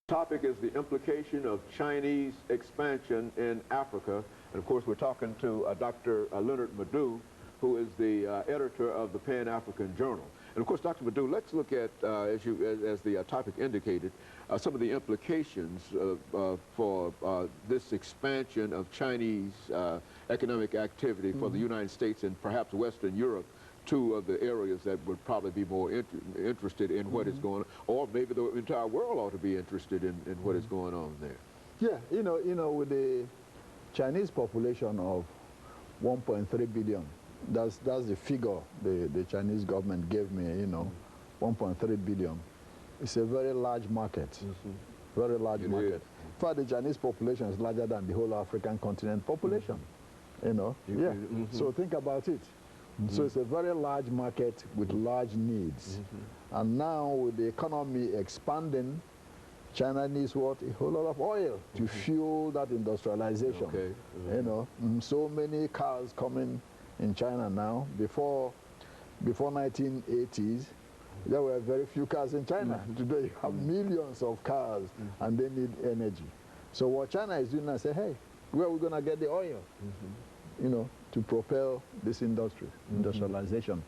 Topic is the implication of Chinese expansion in Africa. And of course, we're talking to Dr. LMadu3, who is the editor of the Pan-African Journal. And of course, Dr. Madu, let's look at, as the topic indicated, some of the implications for this expansion of Chinese economic activity for the United States and perhaps Western Europe, two of the areas that would probably be more interested in what is going on, or maybe the entire world ought to be interested in what is going on there. Yeah, you know, with the Chinese population of 1.3 billion, that's the figure the Chinese government gave me, you know, 1.3 billion. It's a very large market, very large market. In fact, the Chinese population is larger than the whole African continent population, you know. So think about it. So it's a very large market with large needs. And now with the economy expanding, China needs what? A whole lot of oil to fuel that industrialization. You know, so many cars coming in China now. Before 1980s, there were very few cars in China. Today you have millions of cars and they need energy. So what China is doing now, say, hey, where are we going to get the oil? You know, to propel this industry, industrialization.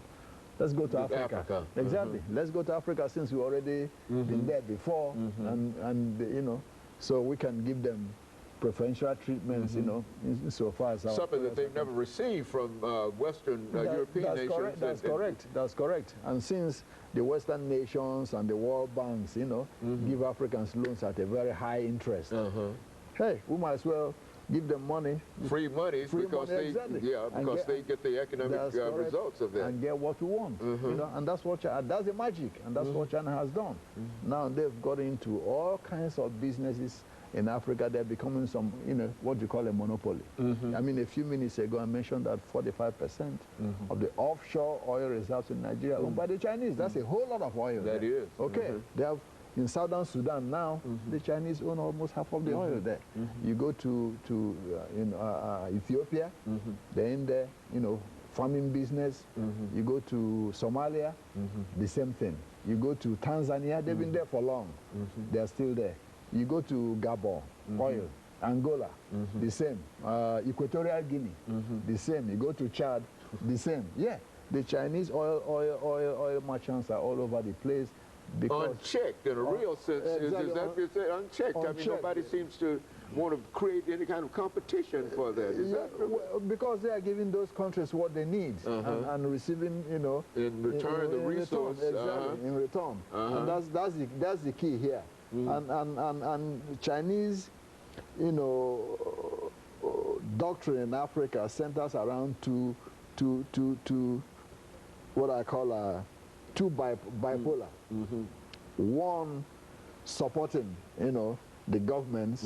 Let's go to Africa. Exactly. Let's go to Africa since we already been there before, and you know, so we can give them preferential treatments, you know, so far as something that they've never received from Western European nations. That's correct. And since the Western nations and the World Banks, you know, give Africans loans at a very high interest, hey, we might as well give them money. Free money, because they get the economic results of that. And get what we want. You know, and that's what that's the magic, and that's what China has done. Now they've got into all kinds of businesses in Africa. They're becoming some, you know, what you call a monopoly. I mean, a few minutes ago I mentioned that 45% of the offshore oil reserves in Nigeria are owned by the Chinese. That's a whole lot of oil. That is. Okay. They have in Southern Sudan now, the Chinese own almost half of the oil there. You go to Ethiopia, they're in there, you know, farming business. You go to Somalia, the same thing. You go to Tanzania, they've been there for long. They're still there. You go to Gabon, oil. Angola, the same. Equatorial Guinea, the same. You go to Chad, the same. Yeah, the Chinese oil merchants are all over the place. Unchecked in a real sense. Is that what you say? Unchecked. I mean, nobody seems to want to create any kind of competition for that. Is that true? Well, because they are giving those countries what they need and receiving, you know, in return the resource. In return. And that's the key here. And Chinese, you know, doctrine in Africa centers around two what I call two bipolar. One, supporting, you know, the governments,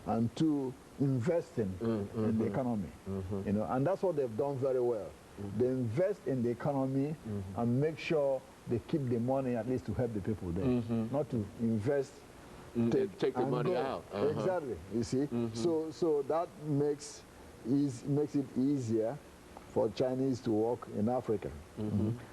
and two, investing in the economy. You know, and that's what they've done very well. They invest in the economy and make sure they keep the money at least to help the people there, not to invest, take the money out. Exactly. You see, so that makes it easier for Chinese to work in Africa.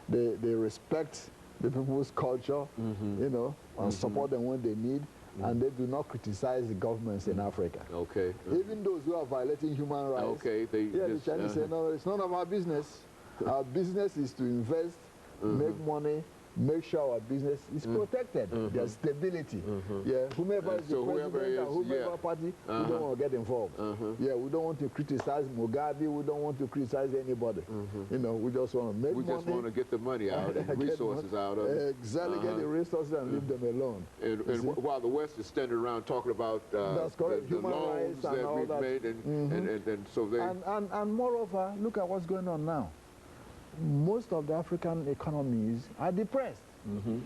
They respect the people's culture, you know, and support them when they need, and they do not criticize the governments in Africa. Even those who are violating human rights, the Chinese say, no, it's none of our business. Our business is to invest, make money, make sure our business is protected. There's stability. Whomever is the president or whomever party, we don't want to get involved. We don't want to criticize Mugabe. We don't want to criticize anybody. You know, we just want to make money. We just want to get the money out and resources out of it. Exactly, get the resources and leave them alone. And while the West is standing around talking about the loans that we've made, and so they... And moreover, look at what's going on now. Most of the African economies are depressed,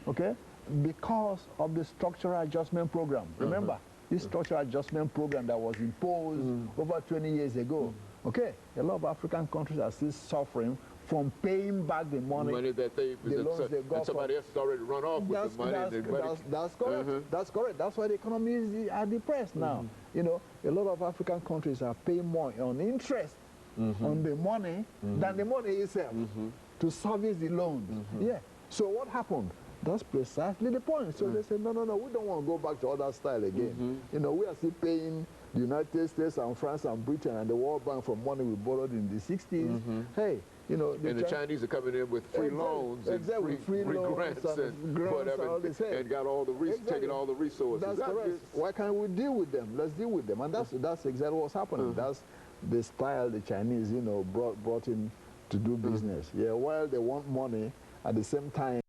okay, because of the structural adjustment program. Remember, this structural adjustment program that was imposed over 20 years ago, okay, a lot of African countries are still suffering from paying back the money that the loans they got. Somebody else has already run off with the money. That's correct. That's correct. That's why the economies are depressed now. You know, a lot of African countries are paying more on interest on the money than the money itself to service the loans. So what happened? That's precisely the point. So they said, no, no, no, we don't want to go back to other style again. You know, we are still paying the United States and France and Britain and the World Bank for money we borrowed in the 60s. Hey, you know, the Chinese are coming in with free loans and free loans grants and whatever, and all this. Hey, and got all the taking all the resources. That's correct. Why can't we deal with them? Let's deal with them. And that's exactly what's happening. That's the style the Chinese, you know, brought in to do business. Yeah, while they want money, at the same time